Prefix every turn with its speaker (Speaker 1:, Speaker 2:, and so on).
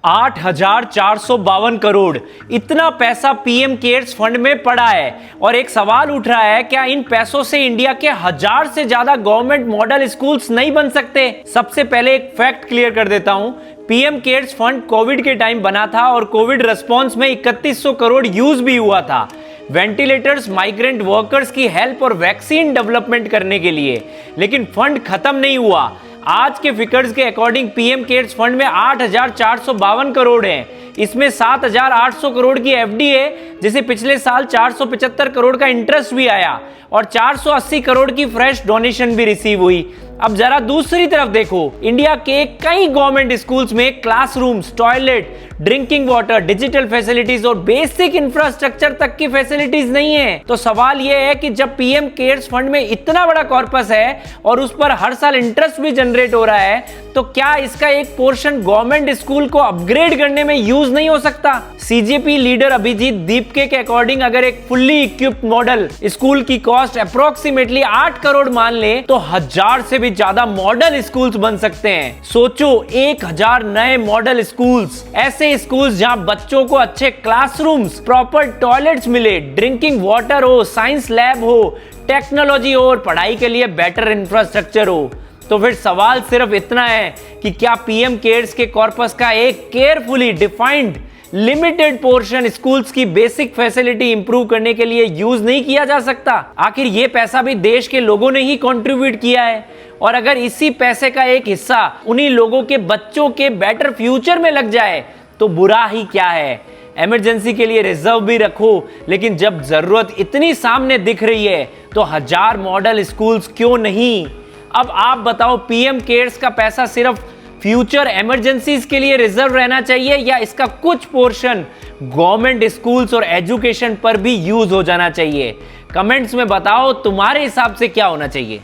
Speaker 1: 8,452 करोड़ इतना पैसा PM cares fund में पड़ा है। और एक सवाल उठ रहा है, क्या इन पैसों से इंडिया के 1000 से ज्यादा गवर्नमेंट मॉडल स्कूल्स नहीं बन सकते? सबसे पहले एक फैक्ट क्लियर कर देता हूं। पीएम केयर्स फंड कोविड के टाइम बना था और कोविड रिस्पांस में 3100 करोड़ यूज भी हुआ था वेंटिलेटर्स, माइग्रेंट वर्कर्स की हेल्प और वैक्सीन डेवलपमेंट करने के लिए। लेकिन फंड खत्म नहीं हुआ। आज के फिगर्स के अकॉर्डिंग पीएम केयर्स फंड में 8,452 करोड़ हैं। इसमें 7,800 करोड़ की एफडी है, जिसे पिछले साल 475 करोड़ का इंटरेस्ट भी आया और 480 करोड़ की फ्रेश डोनेशन भी रिसीव हुई। अब जरा दूसरी तरफ देखो, इंडिया के कई गवर्नमेंट स्कूल्स में classrooms, toilet, drinking water, digital facilities और बेसिक इंफ्रास्ट्रक्चर तक की फैसिलिटीज नहीं है। तो सवाल यह है कि जब पीएम केयर्स फंड में इतना बड़ा कॉर्पस है और उस पर हर साल इंटरेस्ट भी जनरेट हो रहा है, तो क्या इसका एक पोर्शन गवर्नमेंट स्कूल को अपग्रेड करने में यूज नहीं हो सकता? सीजेपी लीडर अभिजीत दीपके के अकॉर्डिंग अगर एक फुल्ली इक्विप्ड मॉडल स्कूल की कॉस्ट अप्रोक्सीमेटली 8 करोड़ मान ले, तो 1000 से भी ज्यादा मॉडल स्कूल्स बन सकते हैं। सोचो, 1000 नए मॉडल स्कूल्स, ऐसे स्कूल्स जहां बच्चों को अच्छे क्लासरूम्स, प्रॉपर टॉयलेट्स मिले, ड्रिंकिंग वाटर हो, साइंस लैब हो, टेक्नोलॉजी हो और पढ़ाई के लिए बेटर इंफ्रास्ट्रक्चर हो। तो फिर सवाल सिर्फ इतना है कि क्या पीएम केयर्स के कॉर्पस का एक carefully defined limited portion schools की बेसिक फैसिलिटी इंप्रूव करने के लिए यूज नहीं किया जा सकता? आखिर ये पैसा भी देश के लोगों ने ही कंट्रीब्यूट किया है, और अगर इसी पैसे का एक हिस्सा उन्हीं लोगों के बच्चों के बेटर फ्यूचर में लग जाए तो बुरा ही क्या है। इमरजेंसी के लिए रिजर्व भी रखो, लेकिन जब जरूरत इतनी सामने दिख रही है तो 1000 मॉडल स्कूल्स क्यों नहीं? अब आप बताओ, पीएम केयर्स का पैसा सिर्फ फ्यूचर इमरजेंसीज के लिए रिजर्व रहना चाहिए या इसका कुछ पोर्शन गवर्नमेंट स्कूल्स और एजुकेशन पर भी यूज हो जाना चाहिए? कमेंट्स में बताओ, तुम्हारे हिसाब से क्या होना चाहिए।